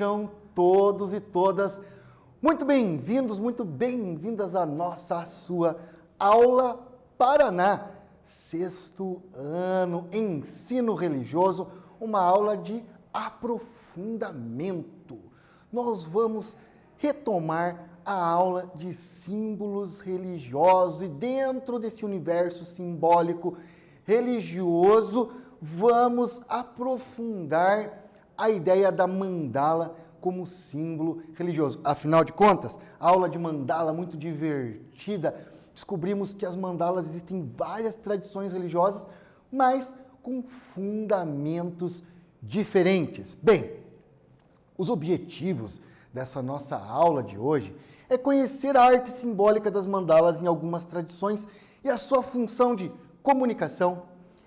Sejam todos e todas muito bem-vindos, muito bem-vindas à nossa, à sua Aula Paraná, sexto ano, ensino religioso, uma aula de aprofundamento. Nós vamos retomar a aula de símbolos religiosos e dentro desse universo simbólico religioso, vamos aprofundar a ideia da mandala como símbolo religioso. Afinal de contas, a aula de mandala muito divertida. Descobrimos que as mandalas existem em várias tradições religiosas, mas com fundamentos diferentes. Bem, os objetivos dessa nossa aula de hoje é conhecer a arte simbólica das mandalas em algumas tradições e a sua função de comunicação,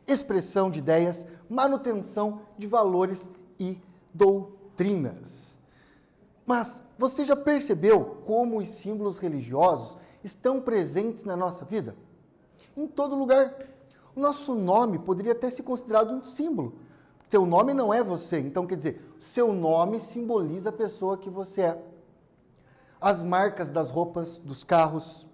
expressão de ideias, manutenção de valores e doutrinas. Mas você já percebeu como os símbolos religiosos estão presentes na nossa vida? Em todo lugar. O nosso nome poderia até ser considerado um símbolo. Teu nome não é você, então quer dizer, seu nome simboliza a pessoa que você é. As marcas das roupas, dos carros,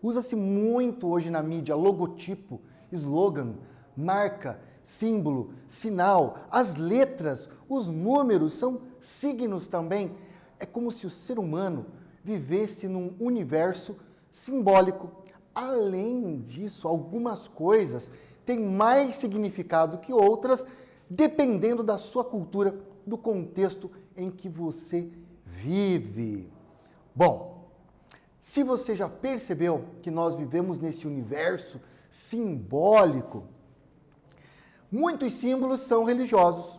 usa-se muito hoje na mídia, logotipo, slogan, marca, símbolo, sinal, as letras, os números são signos também. É como se o ser humano vivesse num universo simbólico. Além disso, algumas coisas têm mais significado que outras, dependendo da sua cultura, do contexto em que você vive. Bom, se você já percebeu que nós vivemos nesse universo simbólico, muitos símbolos são religiosos,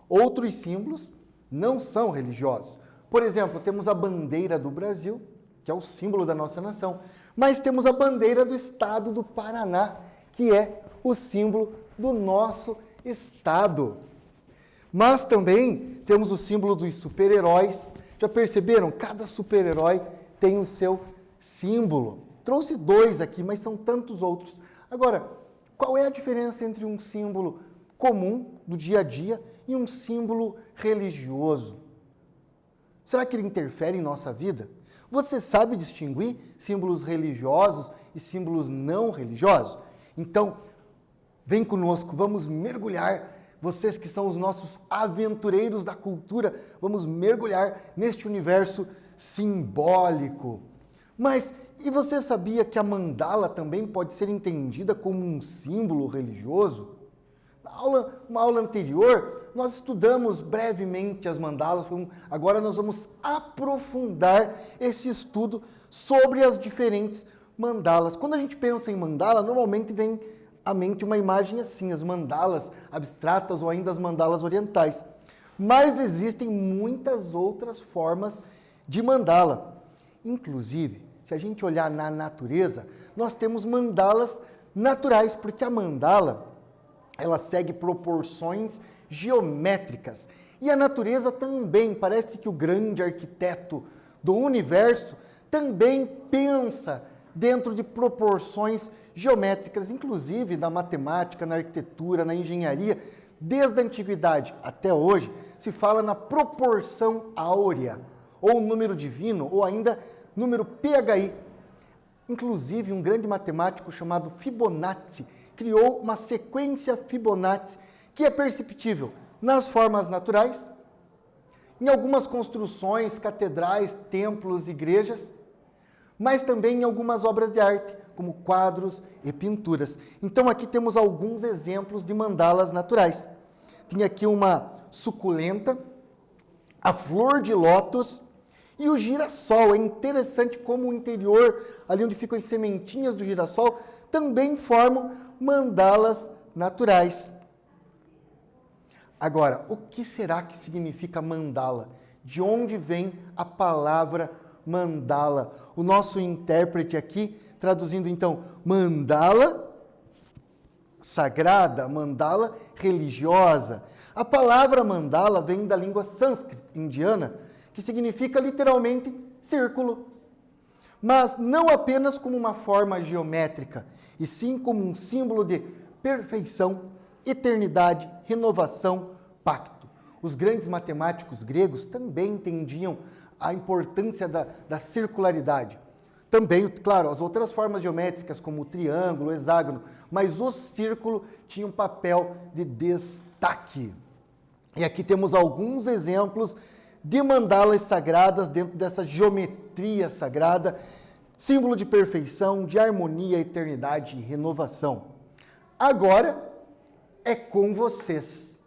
outros símbolos não são religiosos. Por exemplo, temos a bandeira do Brasil, que é o símbolo da nossa nação, mas temos a bandeira do estado do Paraná, que é o símbolo do nosso estado. Mas também temos o símbolo dos super-heróis. Já perceberam? Cada super-herói tem o seu símbolo. Trouxe dois aqui, mas são tantos outros. Agora, qual é a diferença entre um símbolo comum do dia a dia e um símbolo religioso? Será que ele interfere em nossa vida? Você sabe distinguir símbolos religiosos e símbolos não religiosos? Então, vem conosco, vamos mergulhar, vocês que são os nossos aventureiros da cultura, vamos mergulhar neste universo simbólico. Mas, e você sabia que a mandala também pode ser entendida como um símbolo religioso? Uma aula anterior, nós estudamos brevemente as mandalas, agora nós vamos aprofundar esse estudo sobre as diferentes mandalas. Quando a gente pensa em mandala, normalmente vem à mente uma imagem assim, as mandalas abstratas ou ainda as mandalas orientais. Mas existem muitas outras formas de mandala. Inclusive, se a gente olhar na natureza, nós temos mandalas naturais, porque a mandala, ela segue proporções geométricas. E a natureza também, parece que o grande arquiteto do universo também pensa dentro de proporções geométricas, inclusive na matemática, na arquitetura, na engenharia, desde a antiguidade até hoje, se fala na proporção áurea, ou número divino, ou ainda número PHI. Inclusive, um grande matemático chamado Fibonacci criou uma sequência Fibonacci que é perceptível nas formas naturais, em algumas construções, catedrais, templos, igrejas, mas também em algumas obras de arte, como quadros e pinturas. Então aqui temos alguns exemplos de mandalas naturais. Tem aqui uma suculenta, a flor de lótus e o girassol. É interessante como o interior, ali onde ficam as sementinhas do girassol, também formam mandalas naturais. Agora, o que será que significa mandala? De onde vem a palavra mandala? O nosso intérprete aqui, traduzindo então, mandala sagrada, mandala religiosa. A palavra mandala vem da língua sânscrita indiana, que significa literalmente círculo. Mas não apenas como uma forma geométrica, e sim como um símbolo de perfeição, eternidade, renovação, pacto. Os grandes matemáticos gregos também entendiam a importância da circularidade. Também, claro, as outras formas geométricas, como o triângulo, o hexágono, mas o círculo tinha um papel de destaque. E aqui temos alguns exemplos de mandalas sagradas dentro dessa geometria sagrada, símbolo de perfeição, de harmonia, eternidade e renovação. Agora é com vocês.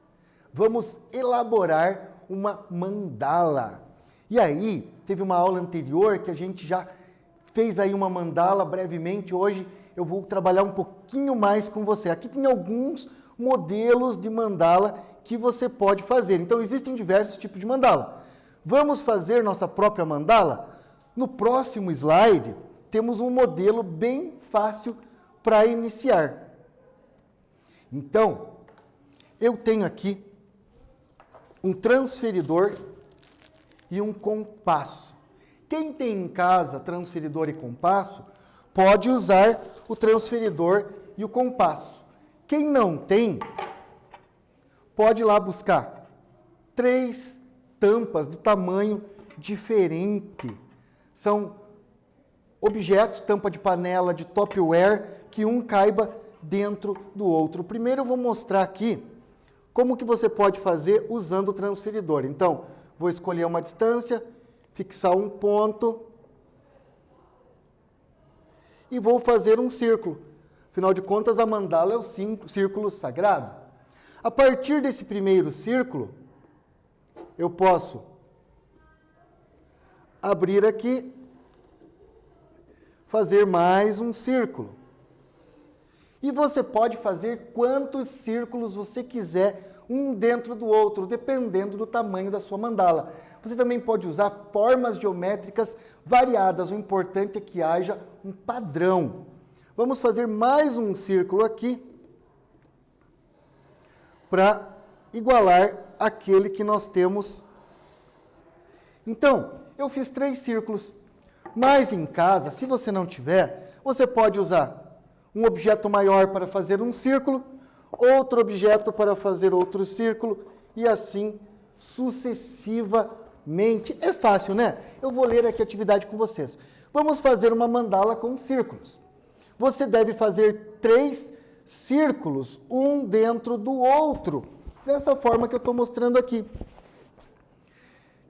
Vamos elaborar uma mandala. E aí, teve uma aula anterior que a gente já fez aí uma mandala brevemente. Hoje eu vou trabalhar um pouquinho mais com você. Aqui tem alguns modelos de mandala que você pode fazer. Então, existem diversos tipos de mandala. Vamos fazer nossa própria mandala? No próximo slide, temos um modelo bem fácil para iniciar. Então, eu tenho aqui um transferidor e um compasso. Quem tem em casa transferidor e compasso, pode usar o transferidor e o compasso. Quem não tem, pode ir lá buscar 3 tampas de tamanho diferente. São objetos, tampa de panela, de tupperware, que um caiba dentro do outro. Primeiro eu vou mostrar aqui como que você pode fazer usando o transferidor. Então, vou escolher uma distância, fixar um ponto e vou fazer um círculo. Afinal de contas, a mandala é o círculo sagrado. A partir desse primeiro círculo, eu posso abrir aqui, fazer mais um círculo. E você pode fazer quantos círculos você quiser, um dentro do outro, dependendo do tamanho da sua mandala. Você também pode usar formas geométricas variadas. O importante é que haja um padrão. Vamos fazer mais um círculo aqui para igualar aquele que nós temos. Então, eu fiz 3 círculos. Mas em casa, se você não tiver, você pode usar um objeto maior para fazer um círculo, outro objeto para fazer outro círculo, e assim sucessivamente. É fácil, né? Eu vou ler aqui a atividade com vocês. Vamos fazer uma mandala com círculos. Você deve fazer 3 círculos, um dentro do outro, dessa forma que eu estou mostrando aqui.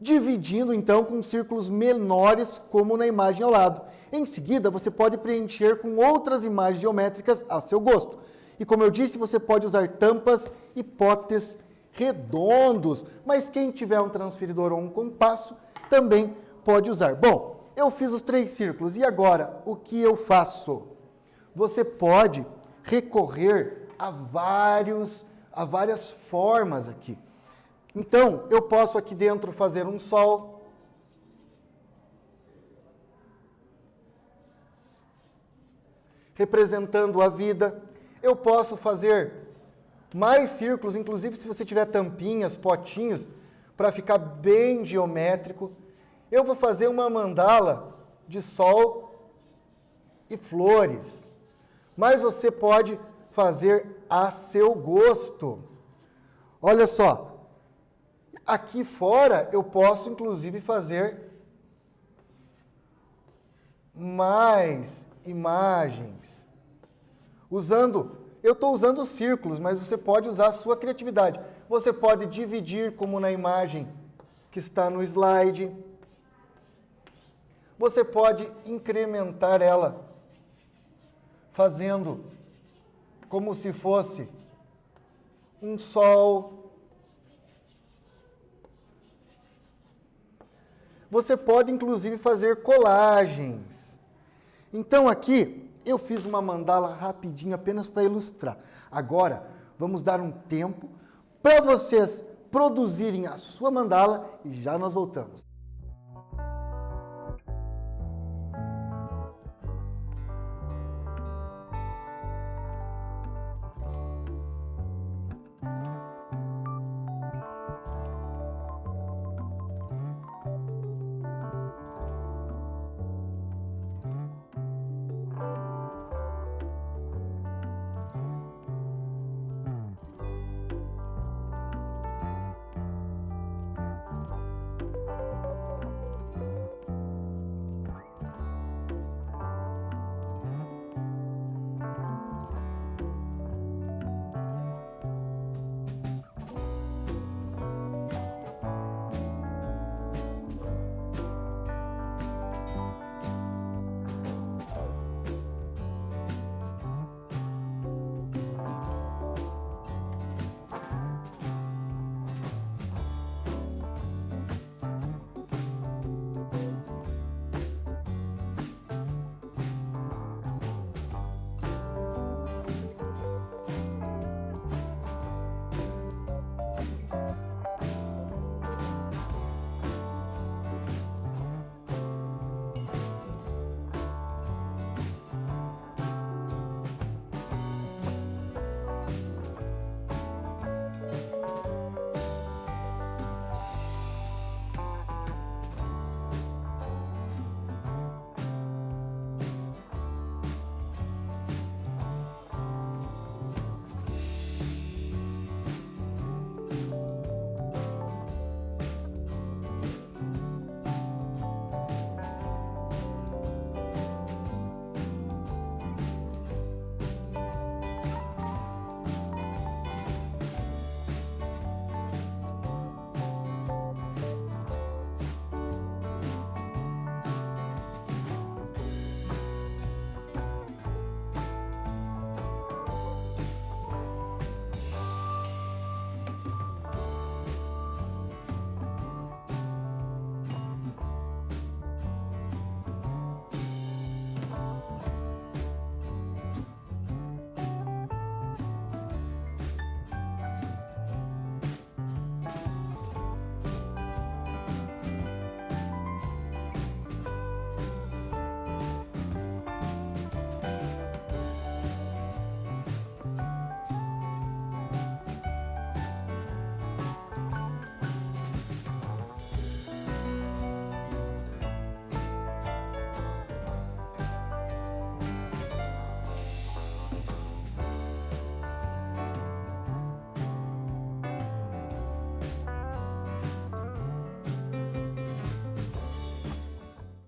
Dividindo, então, com círculos menores, como na imagem ao lado. Em seguida, você pode preencher com outras imagens geométricas a seu gosto. E como eu disse, você pode usar tampas e potes redondos. Mas quem tiver um transferidor ou um compasso, também pode usar. Bom, eu fiz os 3 círculos. E agora, o que eu faço? Você pode recorrer a várias formas aqui. Então, eu posso aqui dentro fazer um sol. Representando a vida. Eu posso fazer mais círculos, inclusive se você tiver tampinhas, potinhos, para ficar bem geométrico. Eu vou fazer uma mandala de sol e flores. Mas você pode fazer a seu gosto. Olha só. Aqui fora, eu posso, inclusive, fazer mais imagens. Eu estou usando círculos, mas você pode usar a sua criatividade. Você pode dividir, como na imagem que está no slide. Você pode incrementar ela, fazendo como se fosse um sol. Você pode, inclusive, fazer colagens. Então, aqui, eu fiz uma mandala rapidinho, apenas para ilustrar. Agora, vamos dar um tempo para vocês produzirem a sua mandala e já nós voltamos.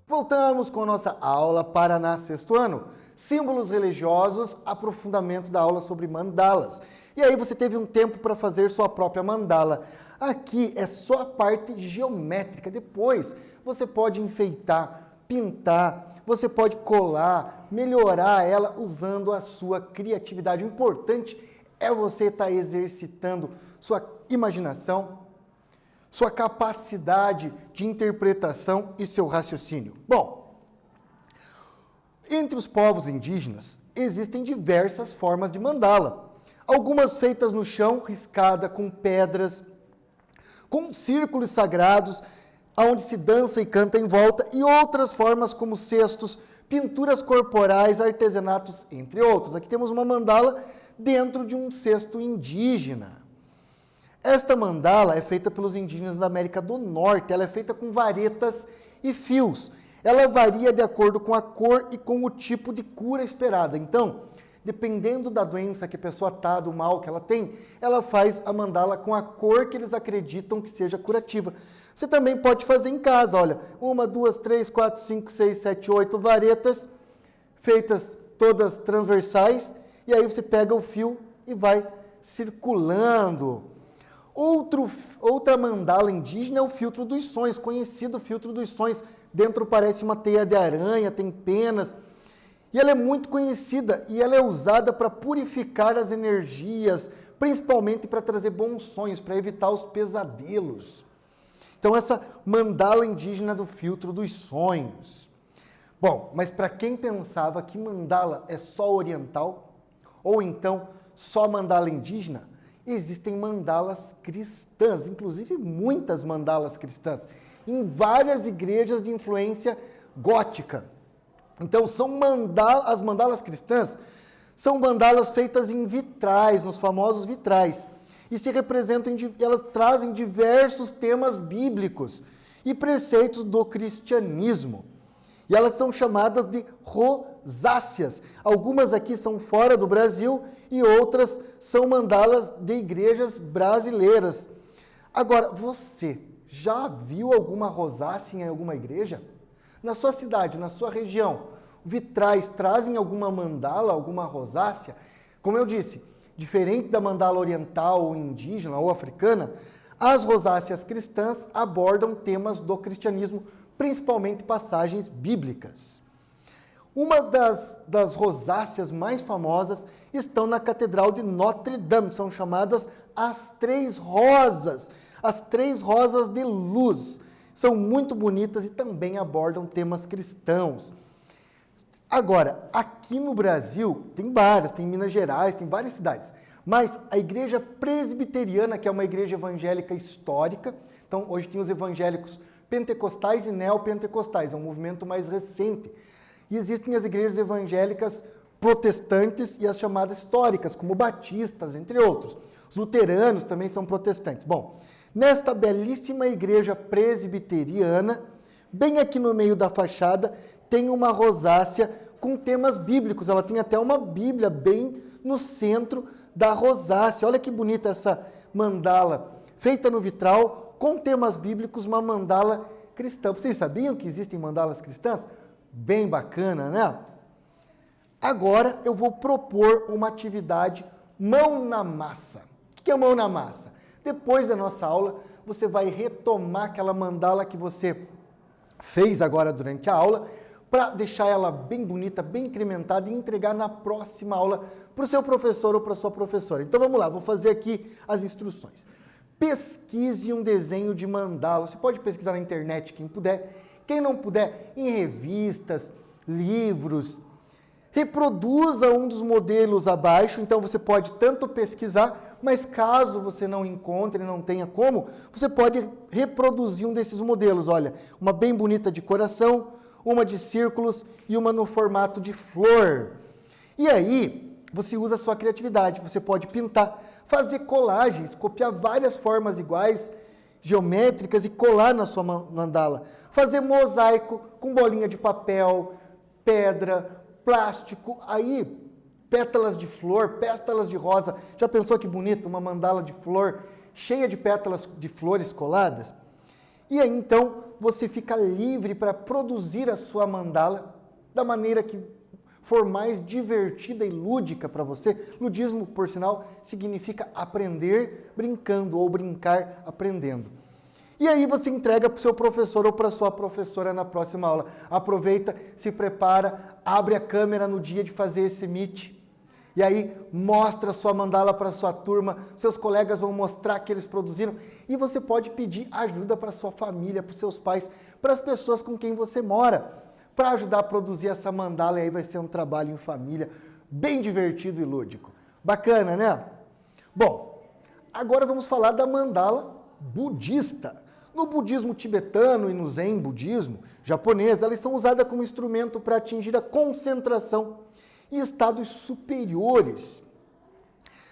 Voltamos com a nossa aula Paraná sexto ano. Símbolos religiosos, aprofundamento da aula sobre mandalas. E aí você teve um tempo para fazer sua própria mandala. Aqui é só a parte geométrica. Depois você pode enfeitar, pintar, você pode colar, melhorar ela usando a sua criatividade. O importante é você estar exercitando sua imaginação, sua capacidade de interpretação e seu raciocínio. Bom, entre os povos indígenas existem diversas formas de mandala. Algumas feitas no chão, riscada com pedras, com círculos sagrados, onde se dança e canta em volta, e outras formas como cestos, pinturas corporais, artesanatos, entre outros. Aqui temos uma mandala dentro de um cesto indígena. Esta mandala é feita pelos indígenas da América do Norte, ela é feita com varetas e fios. Ela varia de acordo com a cor e com o tipo de cura esperada. Então, dependendo da doença que a pessoa está, do mal que ela tem, ela faz a mandala com a cor que eles acreditam que seja curativa. Você também pode fazer em casa, olha, 1, 2, 3, 4, 5, 6, 7, 8 varetas, feitas todas transversais, e aí você pega o fio e vai circulando. Outra mandala indígena é o filtro dos sonhos, conhecido filtro dos sonhos. Dentro parece uma teia de aranha, tem penas. E ela é muito conhecida e ela é usada para purificar as energias, principalmente para trazer bons sonhos, para evitar os pesadelos. Então essa mandala indígena do filtro dos sonhos. Bom, mas para quem pensava que mandala é só oriental, ou então só mandala indígena, existem mandalas cristãs, inclusive muitas mandalas cristãs, em várias igrejas de influência gótica. Então, as mandalas cristãs são mandalas feitas em vitrais, nos famosos vitrais, e se representam, elas trazem diversos temas bíblicos e preceitos do cristianismo. E elas são chamadas de rosáceas. Algumas aqui são fora do Brasil e outras são mandalas de igrejas brasileiras. Agora, você já viu alguma rosácea em alguma igreja? Na sua cidade, na sua região, vitrais trazem alguma mandala, alguma rosácea? Como eu disse, diferente da mandala oriental ou indígena ou africana, as rosáceas cristãs abordam temas do cristianismo, principalmente passagens bíblicas. Uma das rosáceas mais famosas estão na Catedral de Notre Dame, são chamadas as Três Rosas de luz. São muito bonitas e também abordam temas cristãos. Agora, aqui no Brasil, tem várias, tem Minas Gerais, tem várias cidades, mas a igreja presbiteriana, que é uma igreja evangélica histórica, então hoje tem os evangélicos pentecostais e neopentecostais, é um movimento mais recente. E existem as igrejas evangélicas protestantes e as chamadas históricas, como batistas, entre outros. Os luteranos também são protestantes. Bom, nesta belíssima igreja presbiteriana, bem aqui no meio da fachada, tem uma rosácea com temas bíblicos. Ela tem até uma Bíblia bem no centro da rosácea. Olha que bonita essa mandala, feita no vitral, com temas bíblicos, uma mandala cristã. Vocês sabiam que existem mandalas cristãs? Bem bacana, né? Agora eu vou propor uma atividade mão na massa. O que é mão na massa? Depois da nossa aula, você vai retomar aquela mandala que você fez agora durante a aula, para deixar ela bem bonita, bem incrementada e entregar na próxima aula para o seu professor ou para a sua professora. Então vamos lá, vou fazer aqui as instruções. Pesquise um desenho de mandala. Você pode pesquisar na internet, quem puder. Quem não puder, em revistas, livros. Reproduza um dos modelos abaixo. Então você pode tanto pesquisar, mas caso você não encontre, não tenha como, você pode reproduzir um desses modelos. Olha, uma bem bonita de coração, uma de círculos e uma no formato de flor. E aí, você usa a sua criatividade. Você pode pintar, fazer colagens, copiar várias formas iguais, geométricas e colar na sua mandala. Fazer mosaico com bolinha de papel, pedra, plástico, aí pétalas de flor, pétalas de rosa. Já pensou que bonito? Uma mandala de flor cheia de pétalas de flores coladas? E aí então você fica livre para produzir a sua mandala da maneira que for mais divertida e lúdica para você. Ludismo, por sinal, significa aprender brincando ou brincar aprendendo. E aí você entrega para o seu professor ou para a sua professora na próxima aula. Aproveita, se prepara, abre a câmera no dia de fazer esse meet. E aí mostra a sua mandala para a sua turma, seus colegas vão mostrar que eles produziram. E você pode pedir ajuda para a sua família, para os seus pais, para as pessoas com quem você mora, para ajudar a produzir essa mandala. E aí vai ser um trabalho em família, bem divertido e lúdico. Bacana, né? Bom, agora vamos falar da mandala budista. No budismo tibetano e no Zen budismo japonês, elas são usadas como instrumento para atingir a concentração e estados superiores.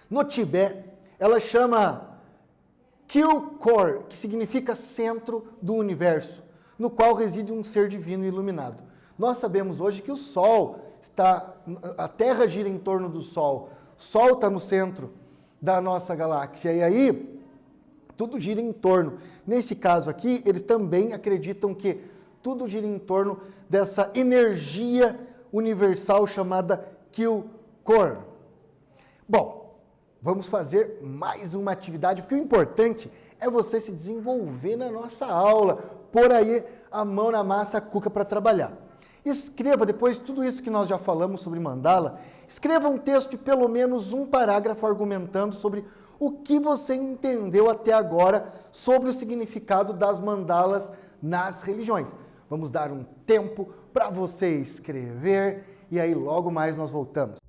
No Tibete, ela chama Kyukor, que significa centro do universo, no qual reside um ser divino iluminado. Nós sabemos hoje que o Sol a Terra gira em torno do Sol, o Sol está no centro da nossa galáxia, e aí tudo gira em torno. Nesse caso aqui, eles também acreditam que tudo gira em torno dessa energia universal chamada Kyukor. Bom, vamos fazer mais uma atividade, porque o importante é você se desenvolver na nossa aula, pôr aí a mão na massa, a cuca para trabalhar. Escreva, depois de tudo isso que nós já falamos sobre mandala, escreva um texto de pelo menos um parágrafo argumentando sobre o que você entendeu até agora sobre o significado das mandalas nas religiões. Vamos dar um tempo para você escrever e aí logo mais nós voltamos.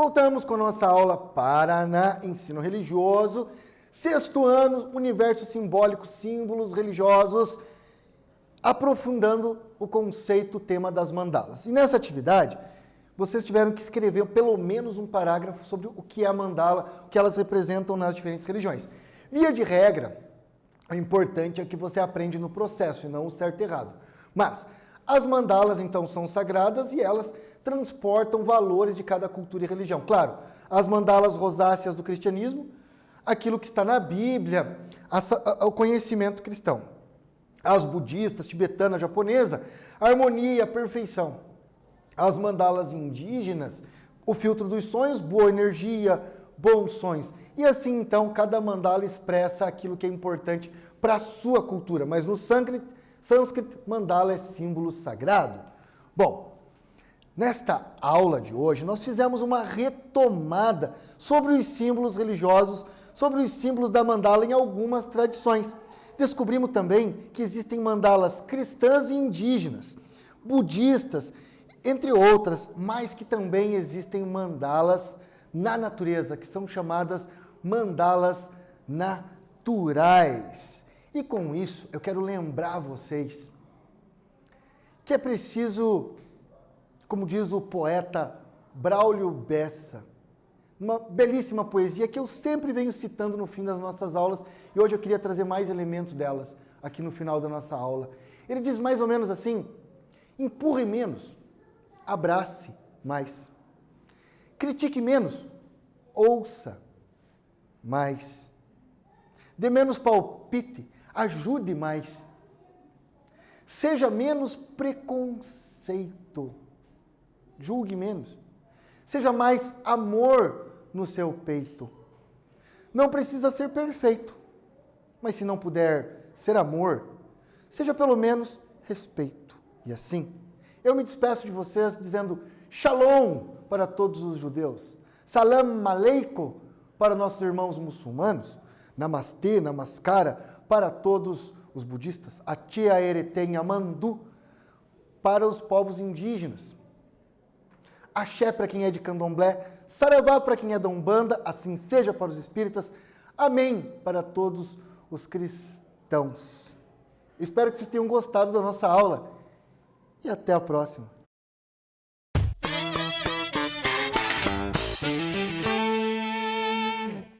Voltamos com a nossa aula Paraná Ensino Religioso. Sexto ano, universo simbólico, símbolos religiosos, aprofundando o conceito, o tema das mandalas. E nessa atividade, vocês tiveram que escrever pelo menos um parágrafo sobre o que é a mandala, o que elas representam nas diferentes religiões. Via de regra, o importante é que você aprende no processo e não o certo e errado. Mas as mandalas, então, são sagradas e elas transportam valores de cada cultura e religião. Claro, as mandalas rosáceas do cristianismo, aquilo que está na Bíblia, o conhecimento cristão. As budistas, tibetana, japonesa, a harmonia e a perfeição. As mandalas indígenas, o filtro dos sonhos, boa energia, bons sonhos. E assim, então, cada mandala expressa aquilo que é importante para a sua cultura. Mas no sânscrito, mandala é símbolo sagrado. Bom, nesta aula de hoje, nós fizemos uma retomada sobre os símbolos religiosos, sobre os símbolos da mandala em algumas tradições. Descobrimos também que existem mandalas cristãs e indígenas, budistas, entre outras, mas que também existem mandalas na natureza, que são chamadas mandalas naturais. E com isso, eu quero lembrar vocês que é preciso, como diz o poeta Braulio Bessa, uma belíssima poesia que eu sempre venho citando no fim das nossas aulas, e hoje eu queria trazer mais elementos delas aqui no final da nossa aula. Ele diz mais ou menos assim: empurre menos, abrace mais. Critique menos, ouça mais. Dê menos palpite, ajude mais. Seja menos preconceito, julgue menos. Seja mais amor no seu peito. Não precisa ser perfeito, mas se não puder ser amor, seja pelo menos respeito. E assim, eu me despeço de vocês dizendo Shalom para todos os judeus, Salam Aleikum para nossos irmãos muçulmanos, Namastê, Namaskara para todos os budistas, Atia Ereten Amandu para os povos indígenas, Axé para quem é de candomblé, Saravá para quem é da Umbanda, assim seja para os espíritas, Amém para todos os cristãos. Espero que vocês tenham gostado da nossa aula e até a próxima.